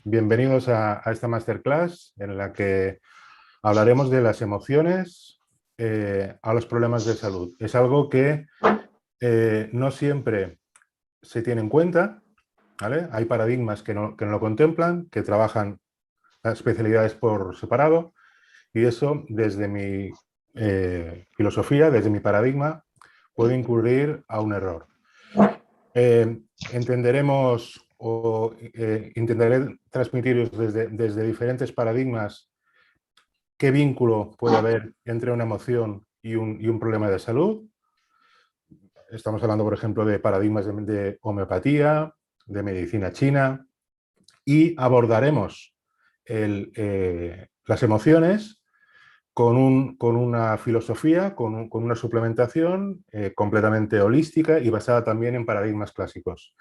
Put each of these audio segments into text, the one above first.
Bienvenidos a esta masterclass en la que hablaremos de las emociones a los problemas de salud. Es algo que no siempre se tiene en cuenta, ¿vale? Hay paradigmas que no lo contemplan, que trabajan las especialidades por separado y eso desde mi filosofía, desde mi paradigma, puede incurrir a un error. Entenderemos o intentaré transmitiros desde diferentes paradigmas qué vínculo puede haber entre una emoción y un problema de salud. Estamos hablando, por ejemplo, de paradigmas de homeopatía, de medicina china, y abordaremos las emociones con una filosofía, con una suplementación completamente holística y basada también en paradigmas clásicos.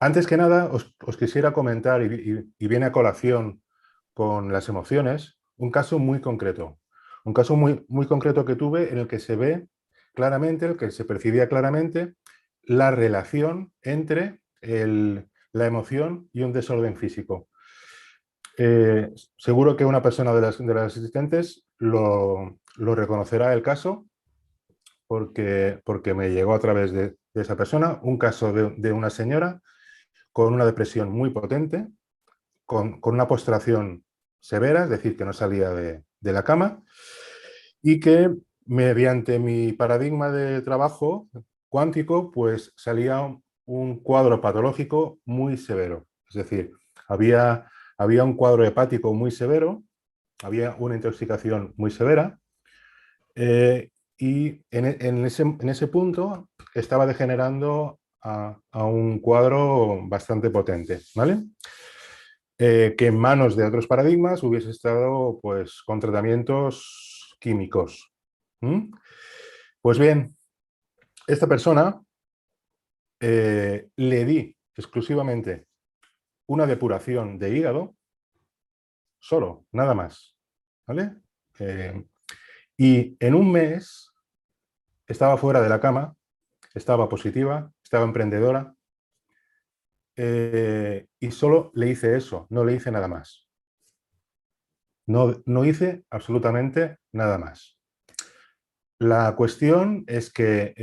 Antes que nada, os quisiera comentar, y viene a colación con las emociones, un caso muy concreto. Un caso muy concreto que tuve en el que se ve claramente, el que se percibía claramente la relación entre la emoción y un desorden físico. Seguro que una persona de las asistentes lo reconocerá el caso porque me llegó a través de esa persona un caso de una señora con una depresión muy potente, con una postración severa, es decir, que no salía de la cama, y que mediante mi paradigma de trabajo cuántico, pues salía un cuadro patológico muy severo. Es decir, había un cuadro hepático muy severo, había una intoxicación muy severa, y en ese punto estaba degenerando a un cuadro bastante potente, ¿vale? Que en manos de otros paradigmas hubiese estado pues, con tratamientos químicos. ¿Mm? Pues bien, esta persona le di exclusivamente una depuración de hígado, solo, nada más. ¿Vale? Y en un mes estaba fuera de la cama, estaba positiva, estaba emprendedora, y solo le hice eso, no le hice nada más. No hice absolutamente nada más. La cuestión es que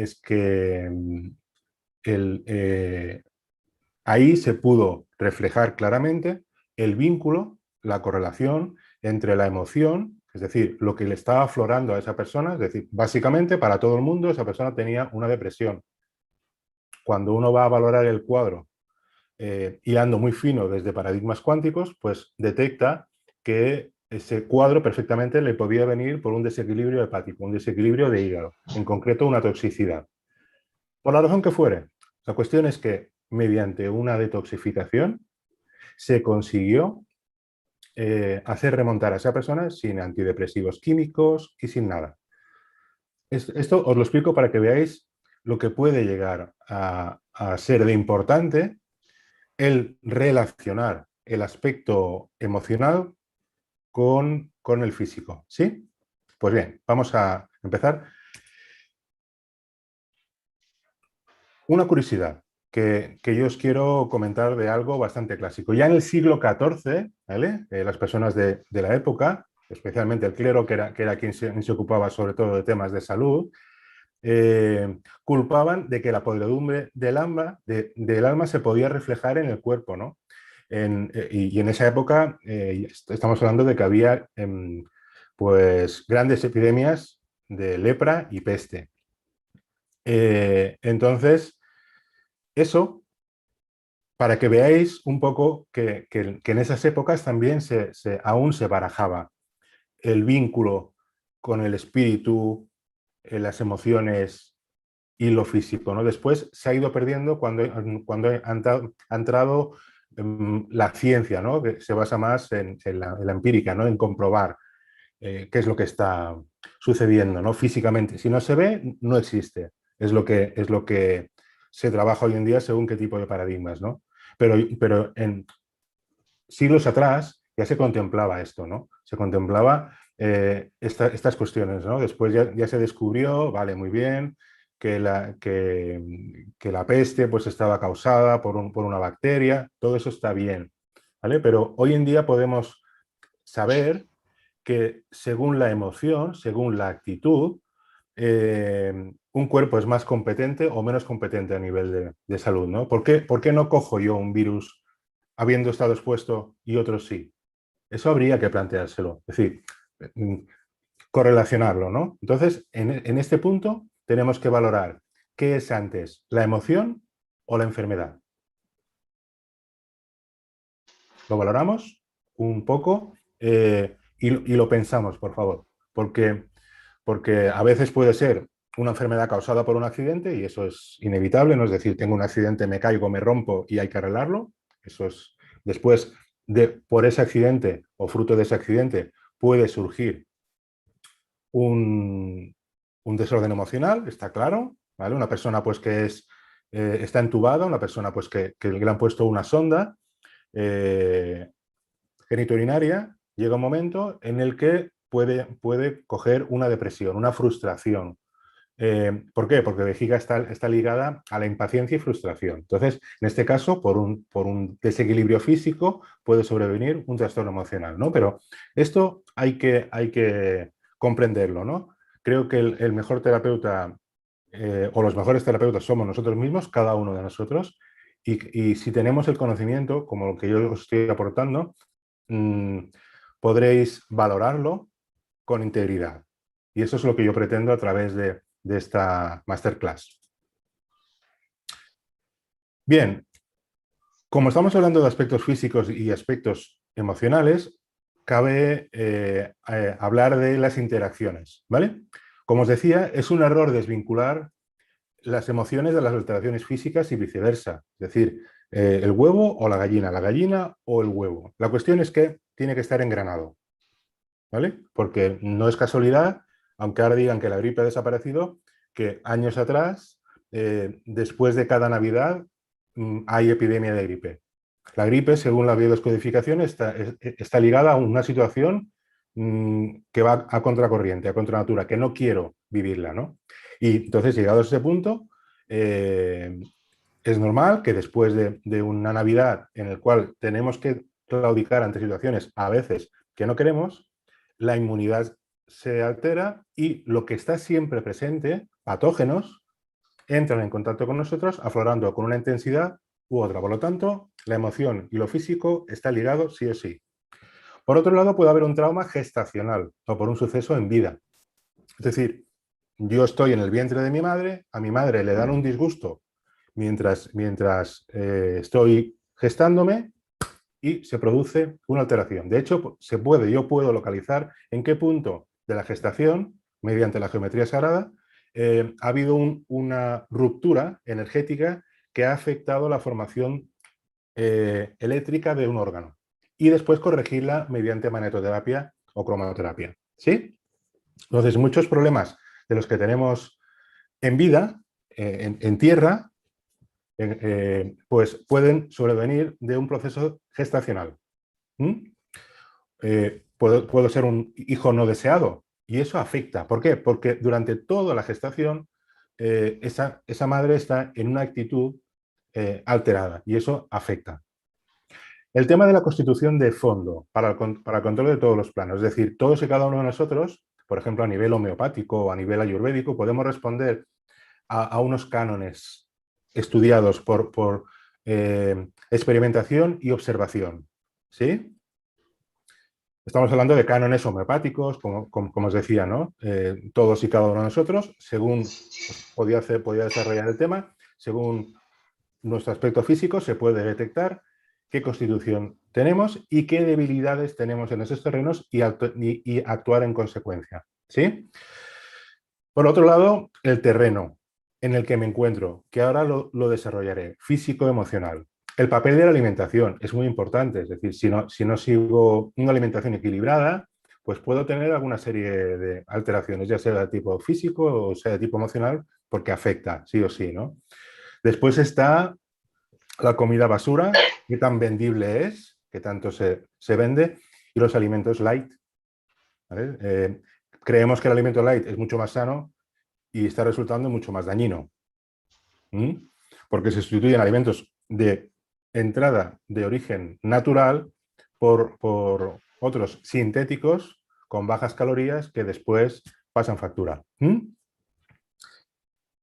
ahí se pudo reflejar claramente el vínculo, la correlación entre la emoción, es decir, lo que le estaba aflorando a esa persona, es decir, básicamente para todo el mundo esa persona tenía una depresión. Cuando uno va a valorar el cuadro hilando muy fino desde paradigmas cuánticos, pues detecta que ese cuadro perfectamente le podía venir por un desequilibrio hepático, un desequilibrio de hígado, en concreto una toxicidad. Por la razón que fuere, la cuestión es que mediante una detoxificación se consiguió hacer remontar a esa persona sin antidepresivos químicos y sin nada. Esto os lo explico para que veáis lo que puede llegar a ser de importante el relacionar el aspecto emocional con el físico. ¿Sí? Pues bien, vamos a empezar. Una curiosidad que yo os quiero comentar de algo bastante clásico. Ya en el siglo XIV, ¿vale? Las personas de la época, especialmente el clero, que era quien se ocupaba sobre todo de temas de salud, culpaban de que la podredumbre del alma se podía reflejar en el cuerpo, ¿no? Y en esa época estamos hablando de que había pues grandes epidemias de lepra y peste. Entonces, eso, para que veáis un poco que en esas épocas también aún se barajaba el vínculo con el espíritu, las emociones y lo físico, ¿no? Después se ha ido perdiendo cuando ha entrado la ciencia, ¿no? Que se basa más en la empírica, ¿no? En comprobar qué es lo que está sucediendo, ¿no? Físicamente. Si no se ve, no existe. Es lo que se trabaja hoy en día según qué tipo de paradigmas, ¿no? Pero en siglos atrás ya se contemplaba esto, ¿no? Se contemplaba estas cuestiones, ¿no? Después ya se descubrió, vale, muy bien, que la peste pues, estaba causada por una bacteria, todo eso está bien, ¿vale? Pero hoy en día podemos saber que según la emoción, según la actitud, un cuerpo es más competente o menos competente a nivel de salud, ¿no? ¿Por qué no cojo yo un virus habiendo estado expuesto y otros sí? Eso habría que planteárselo, es decir, correlacionarlo, ¿no? Entonces, en este punto tenemos que valorar qué es antes, la emoción o la enfermedad. Lo valoramos un poco y lo pensamos, por favor, porque a veces puede ser una enfermedad causada por un accidente y eso es inevitable, ¿no? Es decir, tengo un accidente, me caigo, me rompo y hay que arreglarlo. Eso es después por ese accidente o fruto de ese accidente puede surgir un desorden emocional, está claro, ¿vale? Una persona pues que está entubada, una persona pues que le han puesto una sonda genitourinaria, llega un momento en el que puede coger una depresión, una frustración. ¿Por qué? Porque vejiga está ligada a la impaciencia y frustración. Entonces, en este caso, por un desequilibrio físico, puede sobrevenir un trastorno emocional, ¿no? Pero esto hay que comprenderlo, ¿no? Creo que el mejor terapeuta o los mejores terapeutas somos nosotros mismos, cada uno de nosotros, y si tenemos el conocimiento, como lo que yo os estoy aportando, podréis valorarlo con integridad. Y eso es lo que yo pretendo a través de esta masterclass. Bien, como estamos hablando de aspectos físicos y aspectos emocionales, cabe hablar de las interacciones, ¿vale? Como os decía, es un error desvincular las emociones de las alteraciones físicas y viceversa. Es decir, el huevo o la gallina o el huevo. La cuestión es que tiene que estar engranado, ¿vale? Porque no es casualidad, aunque ahora digan que la gripe ha desaparecido, que años atrás, después de cada Navidad, hay epidemia de gripe. La gripe, según la biodescodificación, está ligada a una situación que va a contracorriente, a contranatura, que no quiero vivirla, ¿no? Y entonces, llegado a ese punto, es normal que después de una Navidad en el cual tenemos que claudicar ante situaciones a veces que no queremos, la inmunidad se altera y lo que está siempre presente, patógenos, entran en contacto con nosotros aflorando con una intensidad u otra. Por lo tanto, la emoción y lo físico está ligado sí o sí. Por otro lado, puede haber un trauma gestacional o por un suceso en vida. Es decir, yo estoy en el vientre de mi madre, a mi madre le dan un disgusto mientras estoy gestándome y se produce una alteración. De hecho, yo puedo localizar en qué punto de la gestación, mediante la geometría sagrada, ha habido una ruptura energética que ha afectado la formación eléctrica de un órgano y después corregirla mediante magnetoterapia o cromoterapia. ¿Sí? Entonces, muchos problemas de los que tenemos en vida, en tierra, pues pueden sobrevenir de un proceso gestacional. Puedo ser un hijo no deseado y eso afecta. ¿Por qué? Porque durante toda la gestación esa madre está en una actitud alterada y eso afecta. El tema de la constitución de fondo para el control de todos los planos, es decir, todos y cada uno de nosotros, por ejemplo, a nivel homeopático o a nivel ayurvédico, podemos responder a unos cánones estudiados por experimentación y observación. ¿Sí? Estamos hablando de cánones homeopáticos, como os decía, ¿no? Todos y cada uno de nosotros, según podía desarrollar el tema, según nuestro aspecto físico, se puede detectar qué constitución tenemos y qué debilidades tenemos en esos terrenos y actuar en consecuencia. ¿Sí? Por otro lado, el terreno en el que me encuentro, que ahora lo desarrollaré, físico-emocional. El papel de la alimentación es muy importante, es decir, si no sigo una alimentación equilibrada, pues puedo tener alguna serie de alteraciones, ya sea de tipo físico o sea de tipo emocional, porque afecta, sí o sí, ¿no? Después está la comida basura, qué tan vendible es, qué tanto se vende, y los alimentos light. ¿Vale? Creemos que el alimento light es mucho más sano y está resultando mucho más dañino. Porque se sustituyen alimentos de entrada de origen natural por otros sintéticos con bajas calorías que después pasan factura.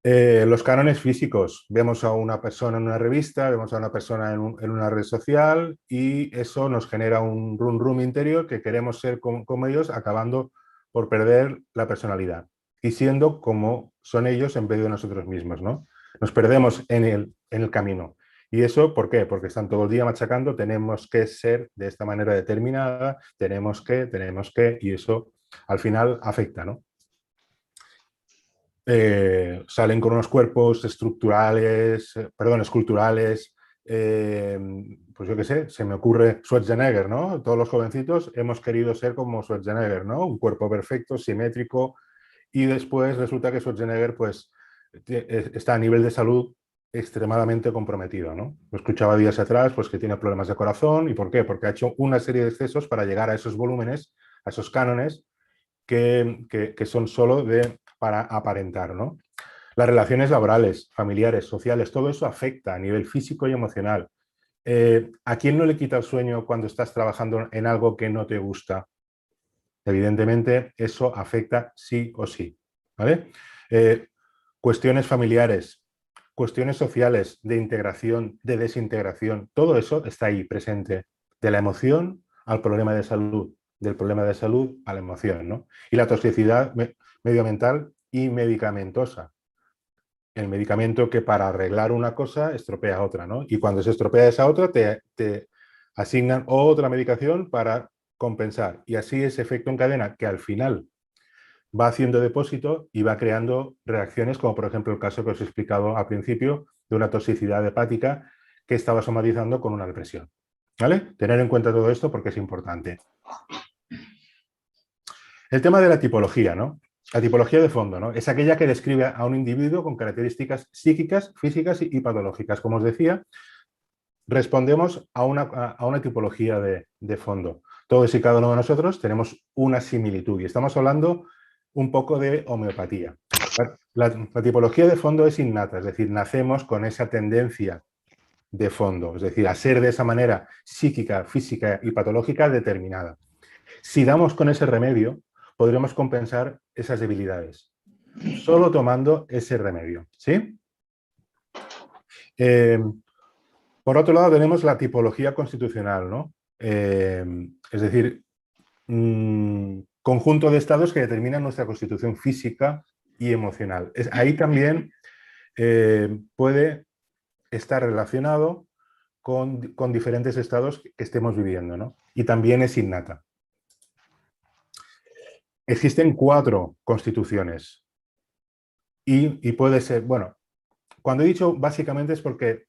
Los cánones físicos. Vemos a una persona en una revista, vemos a una persona en una red social y eso nos genera un rum interior que queremos ser como ellos, acabando por perder la personalidad y siendo como son ellos en vez de nosotros mismos, ¿no? Nos perdemos en el camino. ¿Y eso por qué? Porque están todo el día machacando, tenemos que ser de esta manera determinada, tenemos que, y eso al final afecta, ¿no? Salen con unos cuerpos esculturales, pues yo qué sé, se me ocurre Schwarzenegger, ¿no? Todos los jovencitos hemos querido ser como Schwarzenegger, ¿no? Un cuerpo perfecto, simétrico, y después resulta que Schwarzenegger pues está a nivel de salud extremadamente comprometido, ¿no? Lo escuchaba días atrás, pues que tiene problemas de corazón. ¿Y por qué? Porque ha hecho una serie de excesos para llegar a esos volúmenes, a esos cánones que son solo para aparentar, ¿no? Las relaciones laborales, familiares, sociales, todo eso afecta a nivel físico y emocional. ¿A quién no le quita el sueño cuando estás trabajando en algo que no te gusta? Evidentemente, eso afecta sí o sí, ¿vale? Cuestiones familiares, cuestiones sociales, de integración, de desintegración, todo eso está ahí presente, de la emoción al problema de salud, del problema de salud a la emoción, ¿no? Y la toxicidad medioambiental y medicamentosa. El medicamento que para arreglar una cosa estropea otra, ¿no? Y cuando se estropea esa otra, te asignan otra medicación para compensar. Y así ese efecto en cadena que al final va haciendo depósito y va creando reacciones, como por ejemplo el caso que os he explicado al principio de una toxicidad hepática que estaba somatizando con una depresión. ¿Vale? Tener en cuenta todo esto porque es importante. El tema de la tipología, ¿no? La tipología de fondo, ¿no? Es aquella que describe a un individuo con características psíquicas, físicas y patológicas. Como os decía, respondemos a una tipología de fondo. Todos y cada uno de nosotros tenemos una similitud y estamos hablando un poco de homeopatía. La tipología de fondo es innata, es decir, nacemos con esa tendencia de fondo, es decir, a ser de esa manera psíquica, física y patológica determinada. Si damos con ese remedio, podremos compensar esas debilidades, solo tomando ese remedio, ¿sí? Por otro lado, tenemos la tipología constitucional, ¿no? Es decir, conjunto de estados que determinan nuestra constitución física y emocional. Ahí también puede estar relacionado con diferentes estados que estemos viviendo, ¿no? Y también es innata. Existen 4 constituciones y puede ser, bueno, cuando he dicho básicamente es porque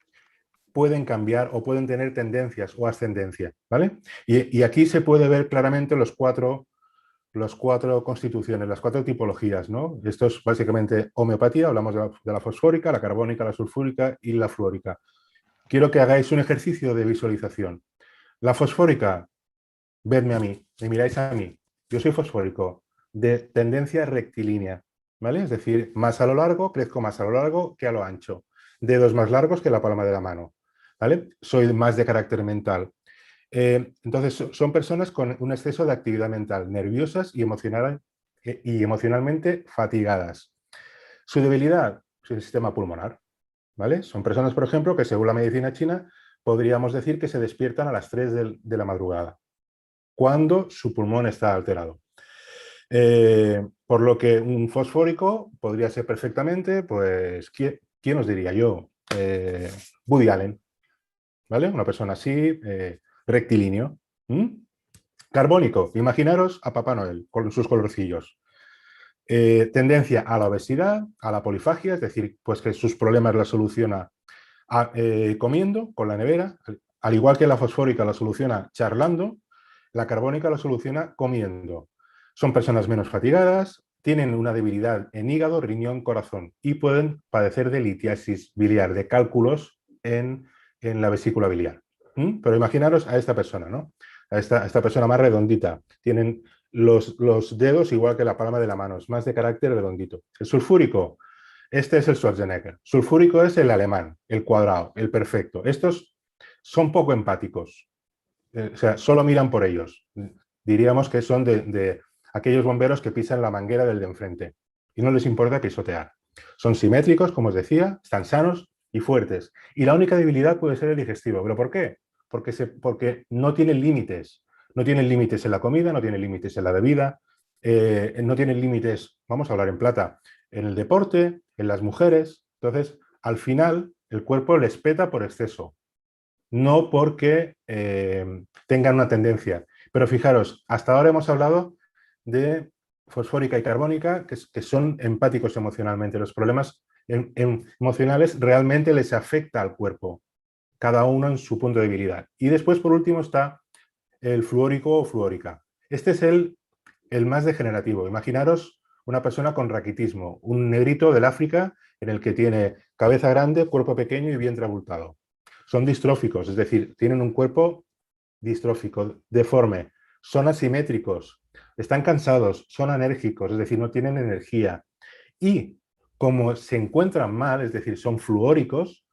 pueden cambiar o pueden tener tendencias o ascendencia, ¿vale? Y aquí se puede ver claramente los cuatro constituciones, las 4 tipologías, ¿no? Esto es básicamente homeopatía, hablamos de la fosfórica, la carbónica, la sulfúrica y la fluórica. Quiero que hagáis un ejercicio de visualización. La fosfórica, vedme a mí, me miráis a mí. Yo soy fosfórico, de tendencia rectilínea, ¿vale? Es decir, más a lo largo, crezco más a lo largo que a lo ancho. Dedos más largos que la palma de la mano, ¿vale? Soy más de carácter mental. Entonces, son personas con un exceso de actividad mental, nerviosas y emocionalmente fatigadas. Su debilidad es el sistema pulmonar, ¿vale? Son personas, por ejemplo, que según la medicina china podríamos decir que se despiertan a las 3 de la madrugada, cuando su pulmón está alterado. Por lo que un fosfórico podría ser perfectamente, pues, ¿quién os diría yo? Woody Allen, ¿vale? Una persona así, rectilíneo. Carbónico, imaginaros a Papá Noel con sus colorcillos. Tendencia a la obesidad, a la polifagia, es decir, pues que sus problemas la soluciona comiendo con la nevera, al igual que la fosfórica la soluciona charlando, la carbónica la soluciona comiendo. Son personas menos fatigadas, tienen una debilidad en hígado, riñón, corazón y pueden padecer de litiasis biliar, de cálculos en la vesícula biliar. Pero imaginaros a esta persona, ¿no? A esta persona más redondita. Tienen los dedos igual que la palma de la mano, es más de carácter redondito. El sulfúrico, este es el Schwarzenegger. Sulfúrico es el alemán, el cuadrado, el perfecto. Estos son poco empáticos, o sea, solo miran por ellos. Diríamos que son de aquellos bomberos que pisan la manguera del de enfrente y no les importa pisotear. Son simétricos, como os decía, están sanos y fuertes. Y la única debilidad puede ser el digestivo. ¿Pero por qué? Porque no tienen límites. No tienen límites en la comida, no tienen límites en la bebida, no tienen límites, vamos a hablar en plata, en el deporte, en las mujeres. Entonces, al final, el cuerpo les peta por exceso, no porque tengan una tendencia. Pero fijaros, hasta ahora hemos hablado de fosfórica y carbónica, que son empáticos emocionalmente. Los problemas emocionales realmente les afecta al cuerpo, cada uno en su punto de debilidad. Y después, por último, está el fluórico o fluórica. Este es el más degenerativo. Imaginaros una persona con raquitismo, un negrito del África en el que tiene cabeza grande, cuerpo pequeño y vientre abultado. Son distróficos, es decir, tienen un cuerpo distrófico, deforme, son asimétricos, están cansados, son anérgicos, es decir, no tienen energía. Y como se encuentran mal, es decir, son fluóricos,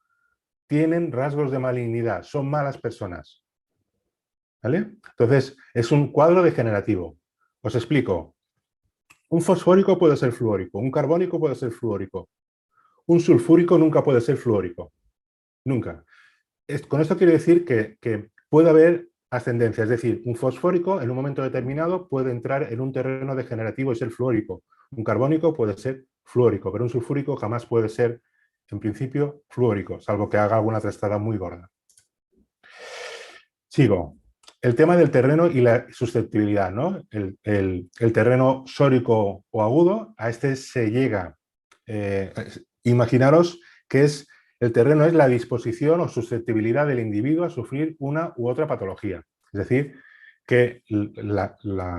tienen rasgos de malignidad, son malas personas. ¿Vale? Entonces, es un cuadro degenerativo. Os explico. Un fosfórico puede ser fluórico, un carbónico puede ser fluórico, un sulfúrico nunca puede ser fluórico. Nunca. Con esto quiero decir que puede haber ascendencia, es decir, un fosfórico en un momento determinado puede entrar en un terreno degenerativo y ser fluórico. Un carbónico puede ser fluórico, pero un sulfúrico jamás puede ser, en principio, fluórico, salvo que haga alguna trastada muy gorda. Sigo. El tema del terreno y la susceptibilidad, ¿no? El terreno sórico o agudo, a este se llega. Imaginaros que el terreno es la disposición o susceptibilidad del individuo a sufrir una u otra patología. Es decir, que la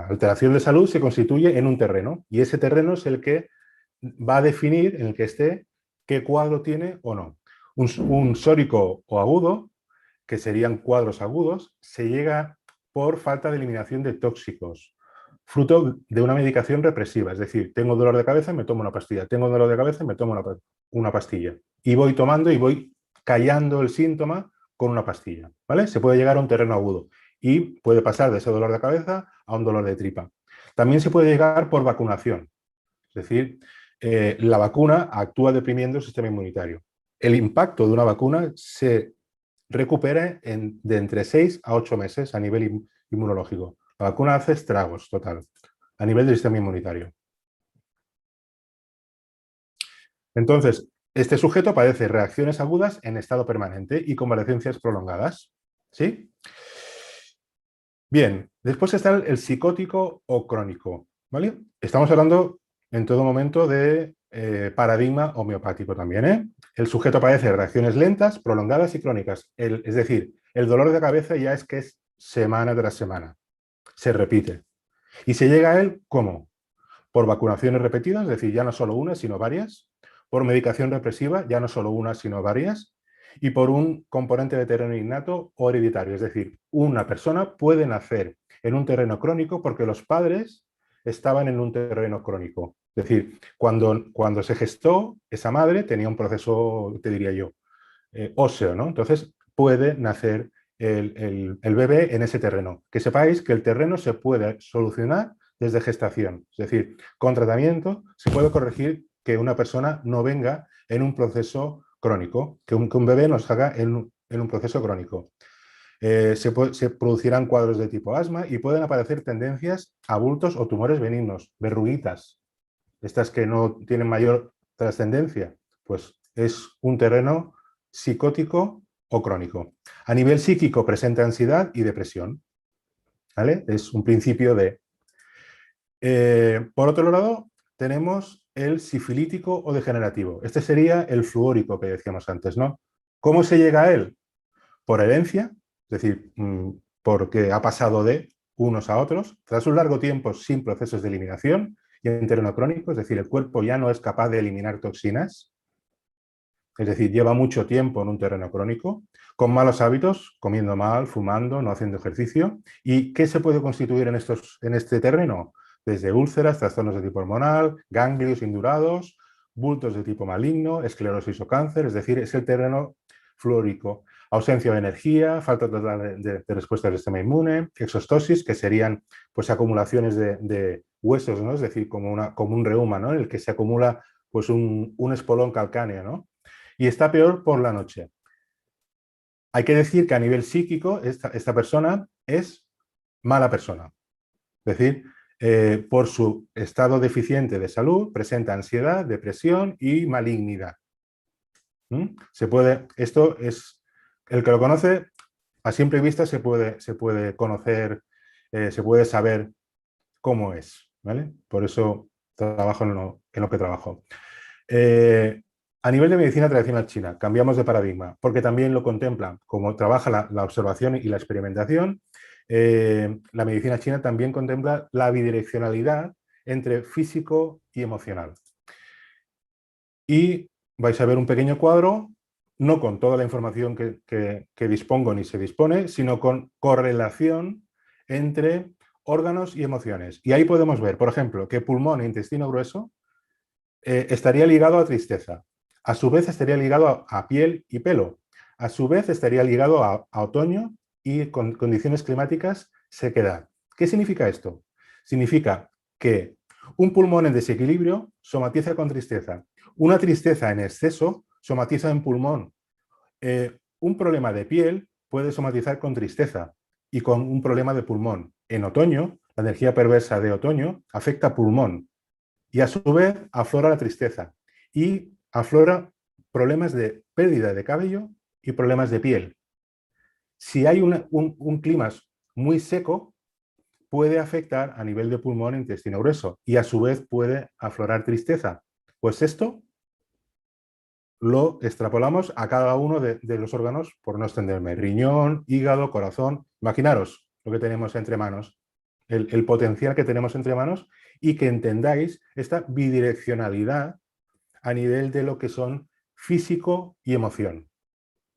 alteración de salud se constituye en un terreno y ese terreno es el que va a definir en el que esté qué cuadro tiene o no. Un sórico o agudo, que serían cuadros agudos, se llega por falta de eliminación de tóxicos, fruto de una medicación represiva. Es decir, tengo dolor de cabeza, me tomo una pastilla, tengo dolor de cabeza, me tomo una pastilla. Y voy tomando y voy callando el síntoma con una pastilla. ¿Vale? Se puede llegar a un terreno agudo y puede pasar de ese dolor de cabeza a un dolor de tripa. También se puede llegar por vacunación. Es decir, la vacuna actúa deprimiendo el sistema inmunitario. El impacto de una vacuna se recupera de entre 6 a 8 meses a nivel inmunológico. La vacuna hace estragos total a nivel del sistema inmunitario. Entonces, este sujeto padece reacciones agudas en estado permanente y convalecencias prolongadas. ¿Sí? Bien, después está el psicótico o crónico. ¿Vale? Estamos hablando en todo momento de paradigma homeopático también. El sujeto padece reacciones lentas, prolongadas y crónicas. Es decir, el dolor de cabeza ya es que es semana tras semana. Se repite. ¿Y se llega a él cómo? Por vacunaciones repetidas, es decir, ya no solo una, sino varias. Por medicación represiva, ya no solo una, sino varias. Y por un componente de terreno innato o hereditario. Es decir, una persona puede nacer en un terreno crónico porque los padres estaban en un terreno crónico. Es decir, cuando se gestó, esa madre tenía un proceso, te diría yo, óseo, ¿no? Entonces puede nacer el bebé en ese terreno. Que sepáis que el terreno se puede solucionar desde gestación. Es decir, con tratamiento se puede corregir que una persona no venga en un proceso crónico, que un bebé nos haga en un proceso crónico. Se producirán cuadros de tipo asma y pueden aparecer tendencias a bultos o tumores benignos, verruguitas, estas que no tienen mayor trascendencia, pues es un terreno psicótico o crónico. A nivel psíquico presenta ansiedad y depresión. ¿Vale? Es un principio de... por otro lado, tenemos el sifilítico o degenerativo. Este sería el fluórico que decíamos antes, ¿no? ¿Cómo se llega a él? Por herencia, es decir, porque ha pasado de unos a otros, tras un largo tiempo sin procesos de eliminación y en terreno crónico, es decir, el cuerpo ya no es capaz de eliminar toxinas, es decir, lleva mucho tiempo en un terreno crónico, con malos hábitos, comiendo mal, fumando, no haciendo ejercicio. ¿Y qué se puede constituir en este terreno? Desde úlceras, trastornos de tipo hormonal, ganglios indurados, bultos de tipo maligno, esclerosis o cáncer, es decir, es el terreno flórico. Ausencia de energía, falta total de respuesta del sistema inmune, exostosis, que serían pues acumulaciones de huesos, ¿no? Es decir, como un reuma, ¿no? En el que se acumula pues un espolón calcáneo, ¿no? Y está peor por la noche. Hay que decir que a nivel psíquico esta persona es mala persona. Es decir, por su estado deficiente de salud, presenta ansiedad, depresión y malignidad. Esto es, el que lo conoce, a simple vista se puede conocer, se puede saber cómo es, ¿vale? Por eso trabajo en lo que trabajo. A nivel de medicina tradicional china, cambiamos de paradigma, porque también lo contempla, como trabaja la observación y la experimentación, la medicina china también contempla la bidireccionalidad entre físico y emocional. Y vais a ver un pequeño cuadro, no con toda la información que dispongo ni se dispone, sino con correlación entre órganos y emociones. Y ahí podemos ver, por ejemplo, que pulmón e intestino grueso estaría ligado a tristeza. A su vez estaría ligado a piel y pelo. A su vez estaría ligado a otoño y con condiciones climáticas sequedad. ¿Qué significa esto? Significa que un pulmón en desequilibrio somatiza con tristeza. Una tristeza en exceso somatiza en pulmón. Un problema de piel puede somatizar con tristeza y con un problema de pulmón. En otoño, la energía perversa de otoño afecta a pulmón y a su vez aflora la tristeza y aflora problemas de pérdida de cabello y problemas de piel. Si hay un clima muy seco, puede afectar a nivel de pulmón e intestino grueso y a su vez puede aflorar tristeza. Pues esto lo extrapolamos a cada uno de los órganos, por no extenderme, riñón, hígado, corazón. Imaginaros lo que tenemos entre manos, el potencial que tenemos entre manos y que entendáis esta bidireccionalidad a nivel de lo que son físico y emoción.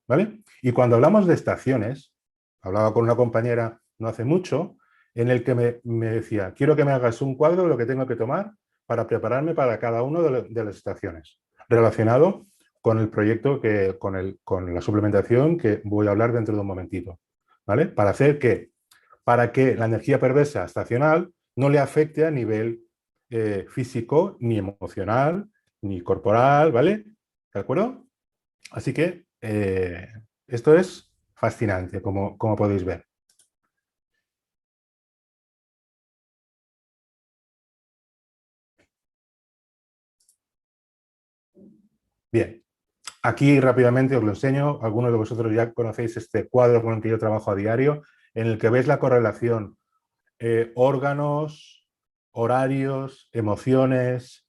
¿Vale? Y cuando hablamos de estaciones, hablaba con una compañera no hace mucho, en el que me decía, quiero que me hagas un cuadro de lo que tengo que tomar para prepararme para cada una de las estaciones, relacionado con el proyecto, con la suplementación que voy a hablar dentro de un momentito. ¿Vale? Para que la energía perversa estacional no le afecte a nivel físico, ni emocional, ni corporal, ¿vale? ¿De acuerdo? Así que esto es fascinante, como podéis ver. Bien, aquí rápidamente os lo enseño. Algunos de vosotros ya conocéis este cuadro con el que yo trabajo a diario, en el que veis la correlación órganos, horarios, emociones,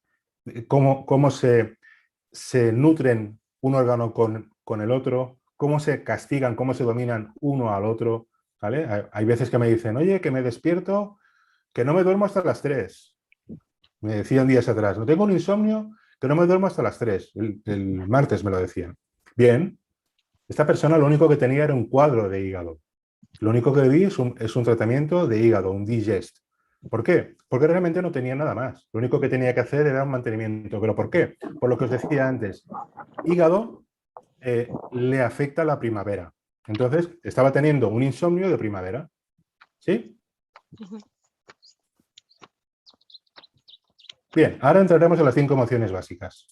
cómo se nutren un órgano con el otro, cómo se castigan, cómo se dominan uno al otro. ¿Vale? Hay veces que me dicen, oye, que me despierto, que no me duermo hasta las 3. Me decían días atrás, no tengo un insomnio, que no me duermo hasta las 3. El martes me lo decían. Bien, esta persona lo único que tenía era un cuadro de hígado. Lo único que vi es un tratamiento de hígado, un digest. ¿Por qué? Porque realmente no tenía nada más. Lo único que tenía que hacer era un mantenimiento. ¿Pero por qué? Por lo que os decía antes. Hígado le afecta la primavera. Entonces, estaba teniendo un insomnio de primavera. ¿Sí? Bien, ahora entraremos en las 5 emociones básicas.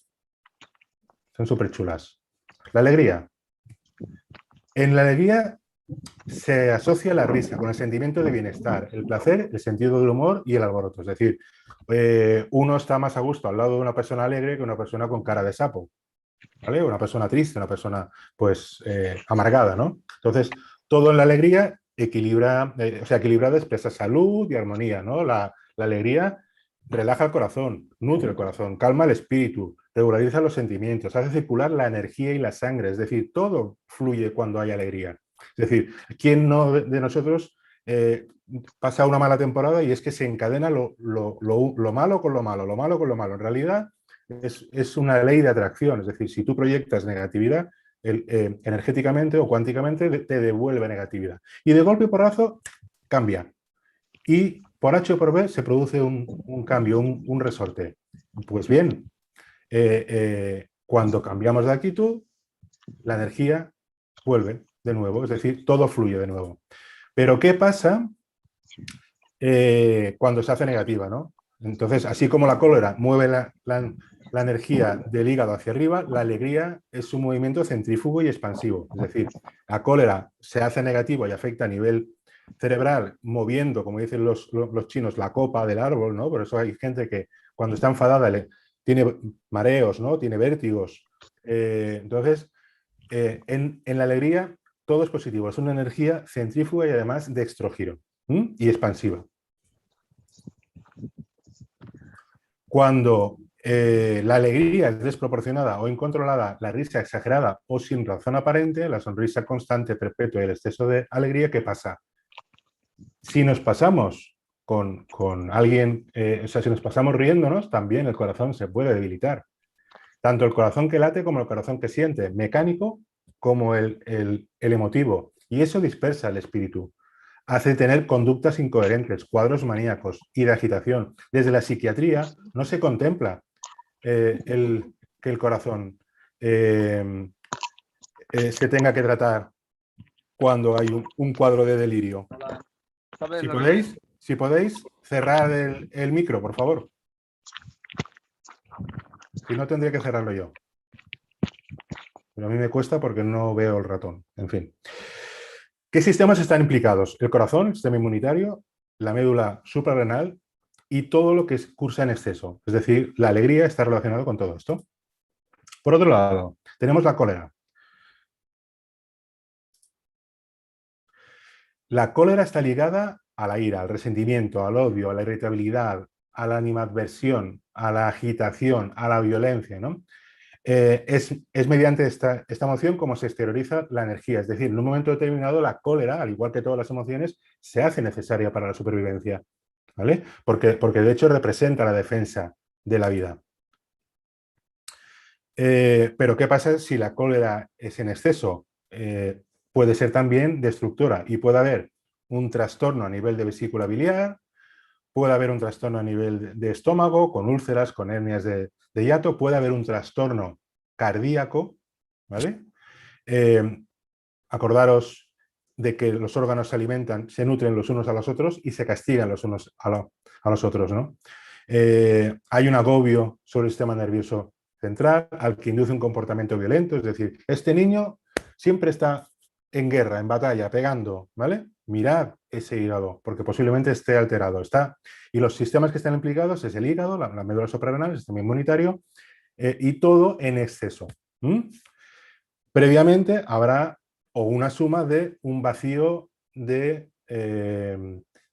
Son súper chulas. La alegría. En la alegría se asocia la risa con el sentimiento de bienestar, el placer, el sentido del humor y el alboroto. Es decir, uno está más a gusto al lado de una persona alegre que una persona con cara de sapo, ¿vale? Una persona triste, una persona pues amargada, ¿no? Entonces, todo en la alegría equilibra, equilibrada expresa salud y armonía, ¿no? La alegría relaja el corazón, nutre el corazón, calma el espíritu, regulariza los sentimientos, hace circular la energía y la sangre, es decir, todo fluye cuando hay alegría. Es decir, ¿quién no de nosotros pasa una mala temporada y es que se encadena lo malo con lo malo, lo malo con lo malo? En realidad, es una ley de atracción, es decir, si tú proyectas negatividad, energéticamente o cuánticamente te devuelve negatividad. Y de golpe y porrazo cambia. Y por H o por B se produce un cambio, un resorte. Pues bien, cuando cambiamos de actitud, la energía vuelve de nuevo, es decir, todo fluye de nuevo. Pero ¿qué pasa cuando se hace negativa, ¿no? Entonces, así como la cólera mueve la energía del hígado hacia arriba, la alegría es un movimiento centrífugo y expansivo. Es decir, la cólera se hace negativa y afecta a nivel cerebral, moviendo, como dicen los chinos, la copa del árbol, ¿no? Por eso hay gente que cuando está enfadada tiene mareos, ¿no? Tiene vértigos. Entonces, en la alegría todo es positivo, es una energía centrífuga y además de extrogiro y expansiva. Cuando la alegría es desproporcionada o incontrolada, la risa exagerada o sin razón aparente, la sonrisa constante, perpetua y el exceso de alegría, ¿qué pasa? Si nos pasamos con alguien, o sea, si nos pasamos riéndonos, también el corazón se puede debilitar. Tanto el corazón que late como el corazón que siente, mecánico como el emotivo. Y eso dispersa el espíritu. Hace tener conductas incoherentes, cuadros maníacos y de agitación. Desde la psiquiatría no se contempla que el corazón se tenga que tratar cuando hay un cuadro de delirio. Si podéis cerrar el micro, por favor. Si no, tendría que cerrarlo yo. Pero a mí me cuesta porque no veo el ratón. En fin. ¿Qué sistemas están implicados? El corazón, el sistema inmunitario, la médula suprarrenal y todo lo que cursa en exceso. Es decir, la alegría está relacionada con todo esto. Por otro lado, tenemos la cólera. La cólera está ligada a la ira, al resentimiento, al odio, a la irritabilidad, a la animadversión, a la agitación, a la violencia, ¿no? Es mediante esta emoción como se exterioriza la energía. Es decir, en un momento determinado la cólera, al igual que todas las emociones, se hace necesaria para la supervivencia, ¿vale? Porque de hecho representa la defensa de la vida. Pero ¿qué pasa si la cólera es en exceso? Puede ser también destructora y puede haber un trastorno a nivel de vesícula biliar, puede haber un trastorno a nivel de estómago, con úlceras, con hernias de hiato, puede haber un trastorno cardíaco, ¿vale? Acordaros de que los órganos se alimentan, se nutren los unos a los otros y se castigan los unos a los otros, ¿no? Hay un agobio sobre el sistema nervioso central al que induce un comportamiento violento, es decir, este niño siempre está en guerra, en batalla, pegando, ¿vale? Mirad ese hígado, porque posiblemente esté alterado. Y los sistemas que están implicados es el hígado, la médula suprarrenal, el sistema inmunitario, y todo en exceso. Previamente habrá o una suma de un vacío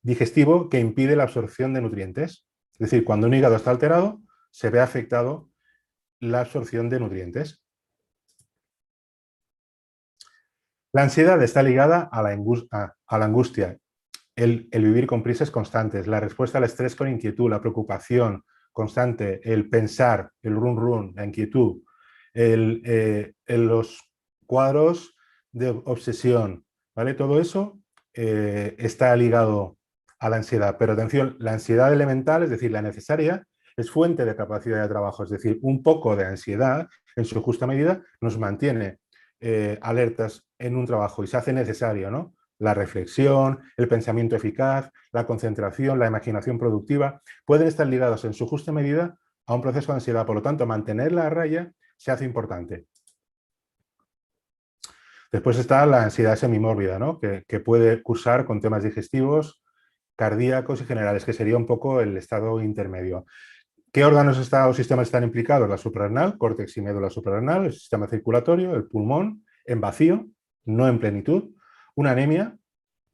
digestivo que impide la absorción de nutrientes. Es decir, cuando un hígado está alterado, se ve afectado la absorción de nutrientes. La ansiedad está ligada a la angustia, el vivir con prisas constantes, la respuesta al estrés con inquietud, la preocupación constante, el pensar, el run run, la inquietud, los cuadros de obsesión, ¿vale? Todo eso está ligado a la ansiedad. Pero atención, la ansiedad elemental, es decir, la necesaria, es fuente de capacidad de trabajo. Es decir, un poco de ansiedad, en su justa medida, nos mantiene alertas en un trabajo y se hace necesario, ¿no? La reflexión, el pensamiento eficaz, la concentración, la imaginación productiva, pueden estar ligados en su justa medida a un proceso de ansiedad. Por lo tanto, mantenerla a raya se hace importante. Después está la ansiedad semimórbida, ¿no? que puede cursar con temas digestivos, cardíacos y generales, que sería un poco el estado intermedio. ¿Qué órganos o sistemas están implicados? La suprarrenal, córtex y médula suprarrenal, el sistema circulatorio, el pulmón, en vacío, no en plenitud, una anemia,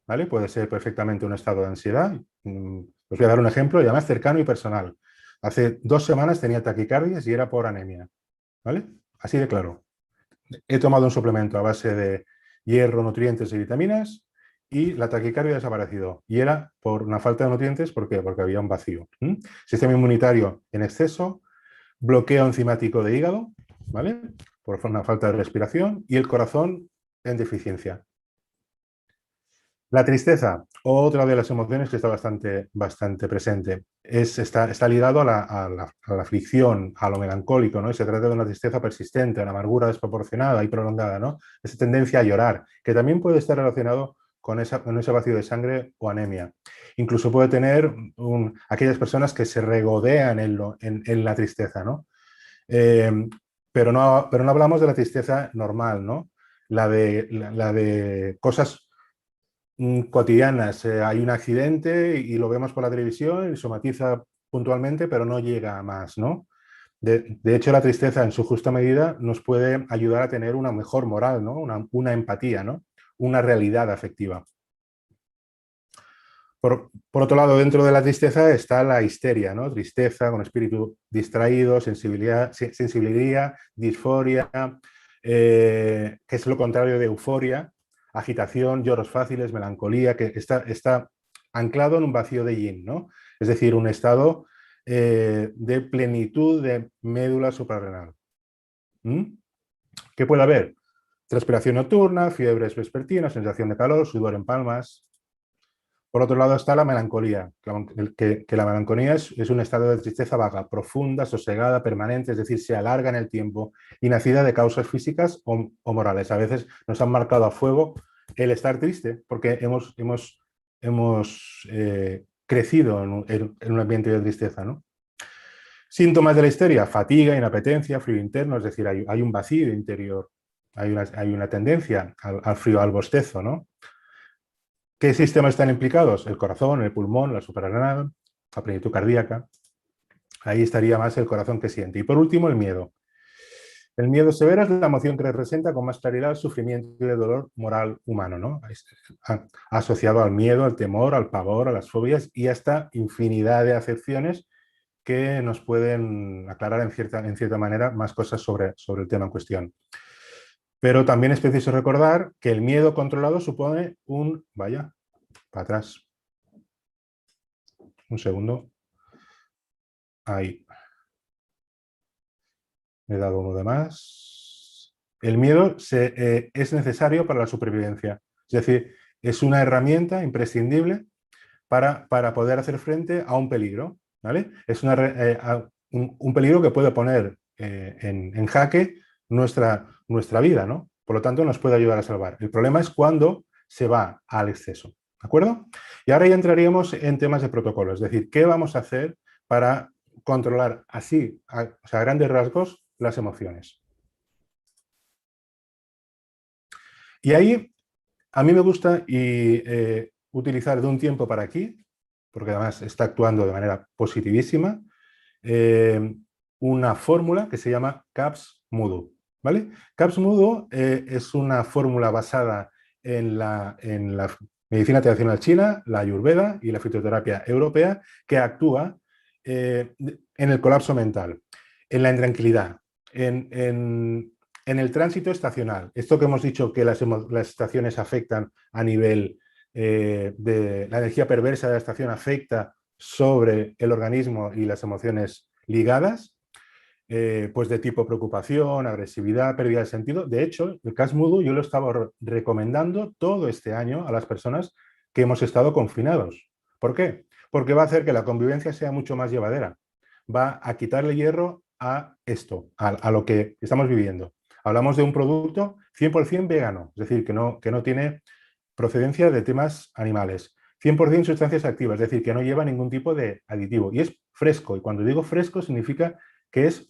¿vale? Puede ser perfectamente un estado de ansiedad. Os voy a dar un ejemplo, y además cercano y personal. Hace 2 semanas tenía taquicardias y era por anemia, ¿vale? Así de claro. He tomado un suplemento a base de hierro, nutrientes y vitaminas y la taquicardia ha desaparecido. Y era por una falta de nutrientes, ¿por qué? Porque había un vacío. Sistema inmunitario en exceso, bloqueo enzimático de hígado, ¿vale? Por una falta de respiración, y el corazón en deficiencia. La tristeza, otra de las emociones que está bastante presente, está ligado a la aflicción, a lo melancólico, ¿no? Y se trata de una tristeza persistente, una amargura desproporcionada y prolongada, ¿no? Esa tendencia a llorar, que también puede estar relacionado con ese vacío de sangre o anemia. Incluso puede tener aquellas personas que se regodean en la tristeza, ¿no? Eh, pero no hablamos de la tristeza normal, ¿no? La de cosas cotidianas. Hay un accidente y lo vemos por la televisión y somatiza puntualmente, pero no llega a más, ¿no? De hecho, la tristeza en su justa medida nos puede ayudar a tener una mejor moral, ¿no? Una empatía, ¿no? Una realidad afectiva. Por otro lado, dentro de la tristeza está la histeria, ¿no? Tristeza con espíritu distraído, sensibilidad, disforia, que es lo contrario de euforia, agitación, lloros fáciles, melancolía, que está anclado en un vacío de yin, ¿no? Es decir, un estado de plenitud de médula suprarrenal. ¿Mm? ¿Qué puede haber? Transpiración nocturna, fiebres vespertinas, sensación de calor, sudor en palmas. Por otro lado está la melancolía, que la melancolía es un estado de tristeza vaga, profunda, sosegada, permanente, es decir, se alarga en el tiempo y nacida de causas físicas o morales. A veces nos han marcado a fuego el estar triste porque hemos crecido en un ambiente de tristeza, ¿no? Síntomas de la histeria: fatiga, inapetencia, frío interno, es decir, hay un vacío interior, hay una tendencia al frío, al bostezo, ¿no? ¿Qué sistemas están implicados? El corazón, el pulmón, la suprarrenal, la plenitud cardíaca. Ahí estaría más el corazón que siente. Y por último, el miedo. El miedo severo es la emoción que representa con más claridad el sufrimiento y el dolor moral humano, ¿no? Asociado al miedo, al temor, al pavor, a las fobias y hasta infinidad de acepciones que nos pueden aclarar en cierta manera más cosas sobre el tema en cuestión. Pero también es preciso recordar que el miedo controlado supone vaya, para atrás, un segundo, ahí, me he dado uno de más. El miedo es necesario para la supervivencia, es decir, es una herramienta imprescindible para poder hacer frente a un peligro, ¿vale? Es un peligro que puede poner en jaque nuestra vida, ¿no? Por lo tanto, nos puede ayudar a salvar. El problema es cuando se va al exceso, ¿de acuerdo? Y ahora ya entraríamos en temas de protocolo, es decir, ¿qué vamos a hacer para controlar así, o sea, a grandes rasgos, las emociones? Y ahí a mí me gusta utilizar de un tiempo para aquí, porque además está actuando de manera positivísima, eh, una fórmula que se llama CAPS-MUDO, ¿vale? CAPS-MUDO es una fórmula basada en la medicina tradicional china, la ayurveda y la fitoterapia europea, que actúa en el colapso mental, en la intranquilidad, en el tránsito estacional. Esto que hemos dicho que las estaciones afectan a nivel de la energía perversa de la estación afecta sobre el organismo y las emociones ligadas, pues de tipo preocupación, agresividad, pérdida de sentido. De hecho, el CAPS-MUDO yo lo estaba recomendando todo este año a las personas que hemos estado confinados. ¿Por qué? Porque va a hacer que la convivencia sea mucho más llevadera. Va a quitarle hierro a esto, a lo que estamos viviendo. Hablamos de un producto 100% vegano, es decir, que no tiene procedencia de temas animales. 100% sustancias activas, es decir, que no lleva ningún tipo de aditivo. Y es fresco. Y cuando digo fresco significa que es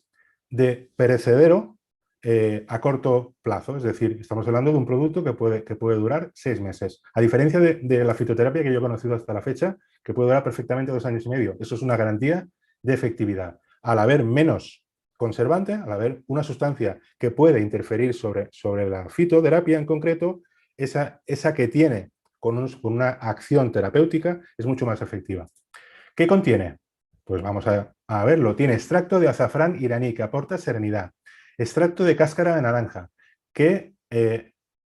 de perecedero a corto plazo. Es decir, estamos hablando de un producto que puede durar 6 meses. A diferencia de la fitoterapia que yo he conocido hasta la fecha, que puede durar perfectamente 2 años y medio. Eso es una garantía de efectividad. Al haber menos conservante, al haber una sustancia que puede interferir sobre la fitoterapia en concreto, esa que tiene con una acción terapéutica es mucho más efectiva. ¿Qué contiene? Pues vamos a verlo. Tiene extracto de azafrán iraní, que aporta serenidad. Extracto de cáscara de naranja, que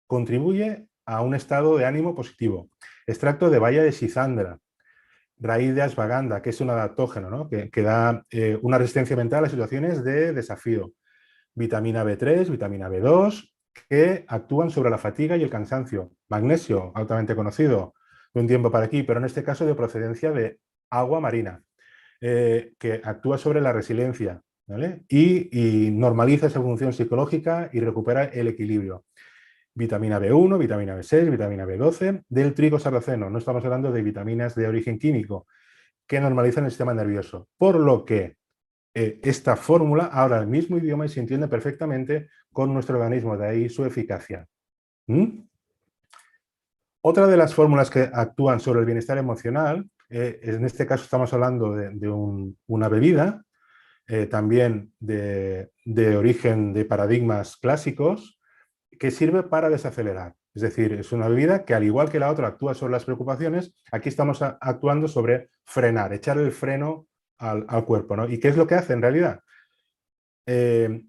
contribuye a un estado de ánimo positivo. Extracto de baya de schizandra, raíz de ashwagandha, que es un adaptógeno, ¿no? que da una resistencia mental a situaciones de desafío. Vitamina B3, vitamina B2, que actúan sobre la fatiga y el cansancio. Magnesio, altamente conocido de un tiempo para aquí, pero en este caso de procedencia de agua marina, que actúa sobre la resiliencia, ¿vale? Y normaliza esa función psicológica y recupera el equilibrio. Vitamina B1, vitamina B6, vitamina B12, del trigo sarraceno. No estamos hablando de vitaminas de origen químico que normalizan el sistema nervioso. Por lo que esta fórmula habla el mismo idioma y se entiende perfectamente con nuestro organismo, de ahí su eficacia. ¿Mm? Otra de las fórmulas que actúan sobre el bienestar emocional, en este caso estamos hablando de una bebida, también de origen de paradigmas clásicos, que sirve para desacelerar. Es decir, es una bebida que al igual que la otra actúa sobre las preocupaciones, aquí estamos actuando sobre frenar, echar el freno al cuerpo, ¿no? ¿Y qué es lo que hace en realidad?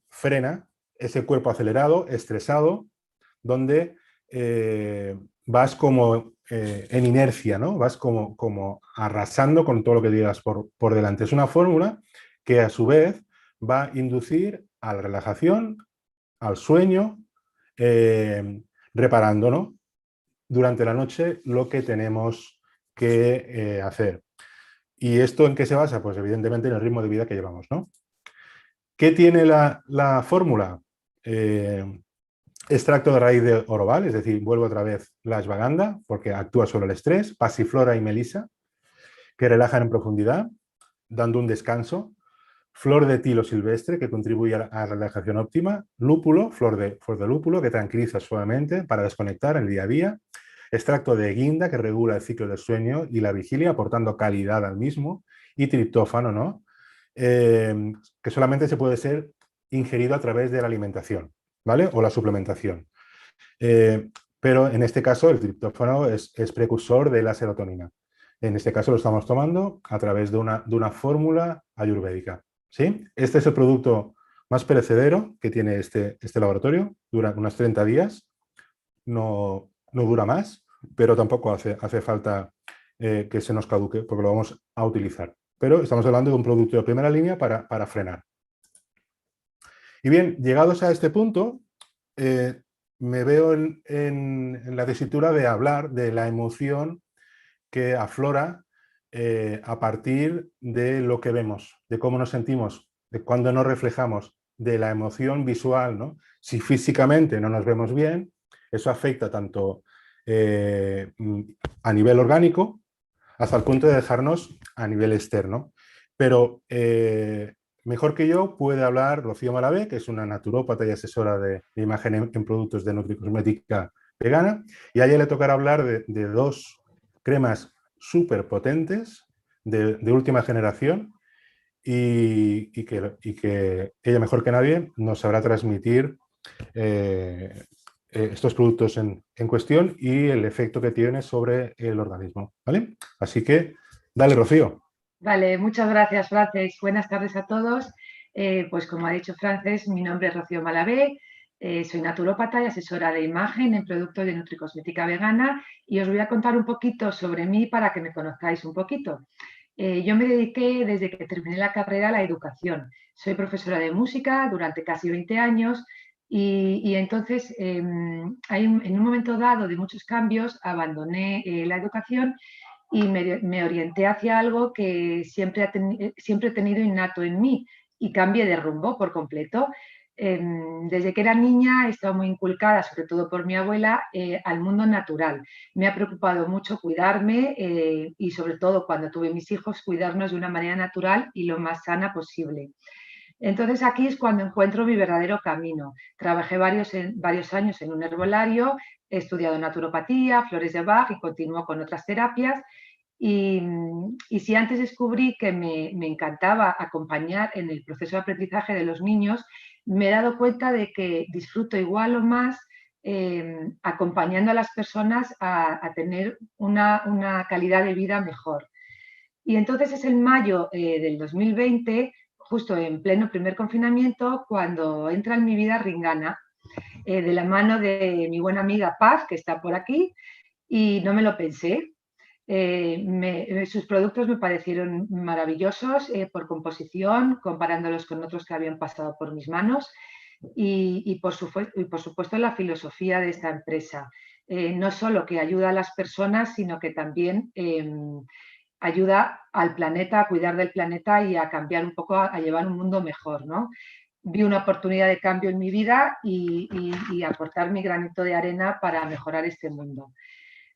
Frena ese cuerpo acelerado, estresado, donde vas como en inercia, ¿no? Vas como arrasando con todo lo que digas por delante. Es una fórmula que a su vez va a inducir a la relajación, al sueño, reparando, ¿no? Durante la noche lo que tenemos que hacer. ¿Y esto en qué se basa? Pues evidentemente en el ritmo de vida que llevamos, ¿no? ¿Qué tiene la fórmula? Extracto de raíz de oroval, es decir, vuelvo otra vez la ashwagandha, porque actúa sobre el estrés, pasiflora y melisa, que relajan en profundidad, dando un descanso. Flor de tilo silvestre, que contribuye a la relajación óptima. Lúpulo, flor de lúpulo, que tranquiliza suavemente para desconectar en el día a día. Extracto de guinda, que regula el ciclo del sueño y la vigilia, aportando calidad al mismo. Y triptófano, ¿no? Que solamente se puede ser ingerido a través de la alimentación, ¿vale? O la suplementación. Pero en este caso el triptófano es precursor de la serotonina. En este caso lo estamos tomando a través de una fórmula ayurvédica, ¿sí? Este es el producto más perecedero que tiene este laboratorio, dura unos 30 días, no dura más, pero tampoco hace falta que se nos caduque porque lo vamos a utilizar. Pero estamos hablando de un producto de primera línea para frenar. Y bien, llegados a este punto, me veo en la tesitura de hablar de la emoción que aflora a partir de lo que vemos, de cómo nos sentimos, de cuando nos reflejamos, de la emoción visual, ¿no? Si físicamente no nos vemos bien, eso afecta tanto a nivel orgánico hasta el punto de dejarnos a nivel externo. Pero mejor que yo puede hablar Rocío Malavé, que es una naturópata y asesora de imagen en productos de nutricosmética vegana, y a ella le tocará hablar de dos cremas súper potentes de última generación y que ella mejor que nadie nos sabrá transmitir estos productos en cuestión y el efecto que tiene sobre el organismo, ¿vale? Así que, dale, Rocío. Vale, muchas gracias, Frances. Buenas tardes a todos. Pues como ha dicho Frances, mi nombre es Rocío Malavé, soy naturópata y asesora de imagen en productos de nutricosmética vegana y os voy a contar un poquito sobre mí para que me conozcáis un poquito. Yo me dediqué desde que terminé la carrera a la educación. Soy profesora de música durante casi 20 años y entonces en un momento dado de muchos cambios abandoné la educación y me orienté hacia algo que siempre he tenido innato en mí y cambié de rumbo por completo. Desde que era niña he estado muy inculcada, sobre todo por mi abuela, al mundo natural. Me ha preocupado mucho cuidarme y sobre todo cuando tuve mis hijos, cuidarnos de una manera natural y lo más sana posible. Entonces aquí es cuando encuentro mi verdadero camino. Trabajé varios años en un herbolario, he estudiado naturopatía, flores de Bach y continúo con otras terapias. Y si antes descubrí que me encantaba acompañar en el proceso de aprendizaje de los niños, me he dado cuenta de que disfruto igual o más acompañando a las personas a tener una calidad de vida mejor. Y entonces es en mayo del 2020, justo en pleno primer confinamiento, cuando entra en mi vida Ringana, de la mano de mi buena amiga Paz, que está por aquí, y no me lo pensé. Sus productos me parecieron maravillosos por composición, comparándolos con otros que habían pasado por mis manos y por supuesto la filosofía de esta empresa. No solo que ayuda a las personas, sino que también ayuda al planeta, a cuidar del planeta y a cambiar un poco, a llevar un mundo mejor, ¿no? Vi una oportunidad de cambio en mi vida y aportar mi granito de arena para mejorar este mundo.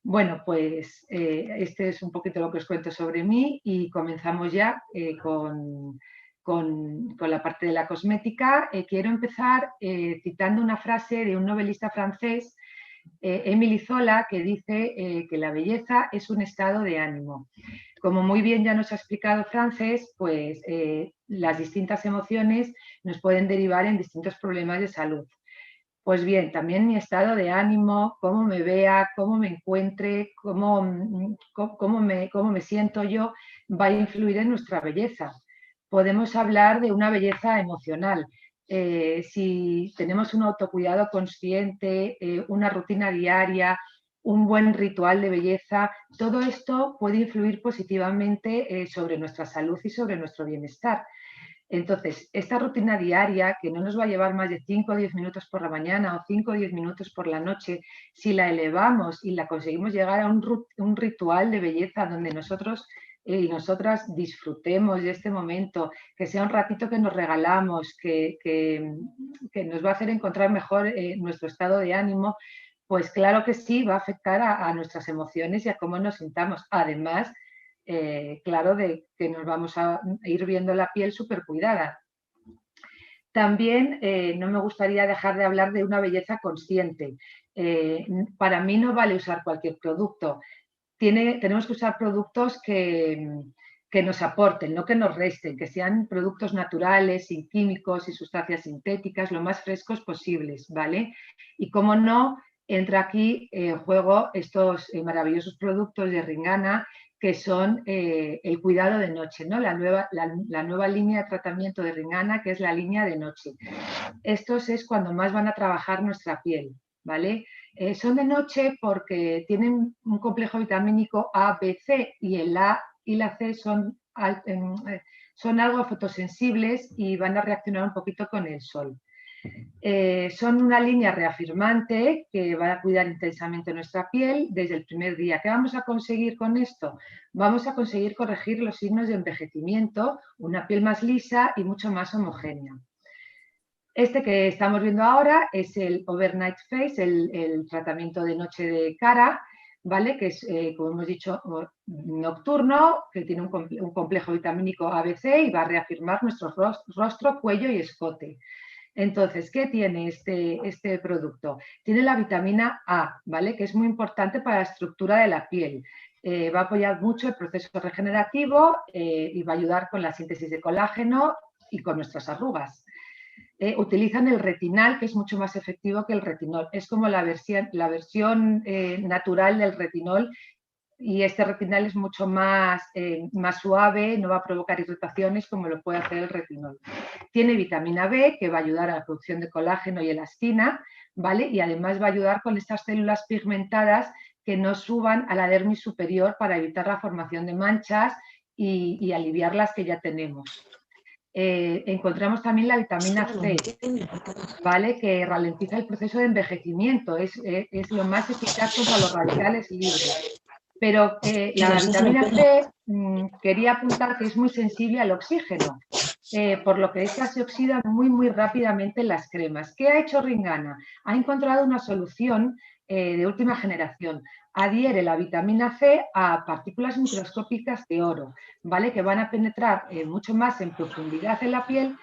Bueno, pues este es un poquito lo que os cuento sobre mí y comenzamos ya con la parte de la cosmética. Quiero empezar citando una frase de un novelista francés, Émile Zola, que dice que la belleza es un estado de ánimo. Como muy bien ya nos ha explicado Frances, pues las distintas emociones nos pueden derivar en distintos problemas de salud. Pues bien, también mi estado de ánimo, cómo me vea, cómo me encuentre, cómo me siento yo, va a influir en nuestra belleza. Podemos hablar de una belleza emocional. Si tenemos un autocuidado consciente, una rutina diaria, un buen ritual de belleza, todo esto puede influir positivamente sobre nuestra salud y sobre nuestro bienestar. Entonces, esta rutina diaria, que no nos va a llevar más de 5 o 10 minutos por la mañana o 5 o 10 minutos por la noche, si la elevamos y la conseguimos llegar a un ritual de belleza donde nosotros y nosotras disfrutemos de este momento, que sea un ratito que nos regalamos, que nos va a hacer encontrar mejor nuestro estado de ánimo, pues claro que sí, va a afectar a nuestras emociones y a cómo nos sintamos. Además, claro, de que nos vamos a ir viendo la piel súper cuidada. También no me gustaría dejar de hablar de una belleza consciente. Para mí no vale usar cualquier producto. Tenemos que usar productos que nos aporten, no que nos resten, que sean productos naturales, sin químicos y sustancias sintéticas, lo más frescos posibles, ¿vale? Y como no, entra aquí en juego estos maravillosos productos de Ringana que son el cuidado de noche, ¿no? La nueva línea de tratamiento de Ringana, que es la línea de noche. Estos es cuando más van a trabajar nuestra piel, ¿vale? Son de noche porque tienen un complejo vitamínico A, B, C y el A y la C son algo fotosensibles y van a reaccionar un poquito con el sol. Son una línea reafirmante que va a cuidar intensamente nuestra piel desde el primer día. ¿Qué vamos a conseguir con esto? Vamos a conseguir corregir los signos de envejecimiento, una piel más lisa y mucho más homogénea. Este que estamos viendo ahora es el Overnight Face, el tratamiento de noche de cara, ¿vale? Que es, como hemos dicho, nocturno, que tiene un complejo vitamínico ABC y va a reafirmar nuestro rostro, cuello y escote. Entonces, ¿qué tiene este producto? Tiene la vitamina A, ¿vale? Que es muy importante para la estructura de la piel. Va a apoyar mucho el proceso regenerativo y va a ayudar con la síntesis de colágeno y con nuestras arrugas. Utilizan el retinal, que es mucho más efectivo que el retinol. Es como la versión natural del retinol y este retinal es mucho más suave, no va a provocar irritaciones como lo puede hacer el retinol. Tiene vitamina B, que va a ayudar a la producción de colágeno y elastina, ¿vale? Y además va a ayudar con estas células pigmentadas que no suban a la dermis superior para evitar la formación de manchas y aliviar las que ya tenemos. Encontramos también la vitamina C, ¿vale? Que ralentiza el proceso de envejecimiento, es lo más eficaz contra los radicales libres. Pero la vitamina C quería apuntar que es muy sensible al oxígeno, por lo que esta se oxida muy, muy rápidamente en las cremas. ¿Qué ha hecho Ringana? Ha encontrado una solución de última generación. Adhiere la vitamina C a partículas microscópicas de oro, ¿vale? Que van a penetrar mucho más en profundidad en la piel,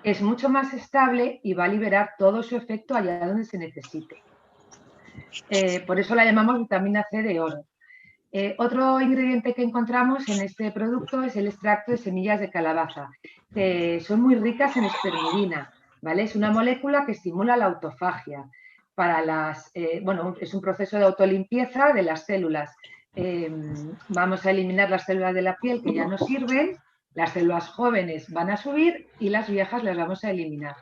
es mucho más estable y va a liberar todo su efecto allá donde se necesite. Por eso la llamamos vitamina C de oro. Otro ingrediente que encontramos en este producto es el extracto de semillas de calabaza, que son muy ricas en espermidina, ¿vale? Es una molécula que estimula la autofagia. Es un proceso de autolimpieza de las células. Vamos a eliminar las células de la piel que ya no sirven, las células jóvenes van a subir y las viejas las vamos a eliminar.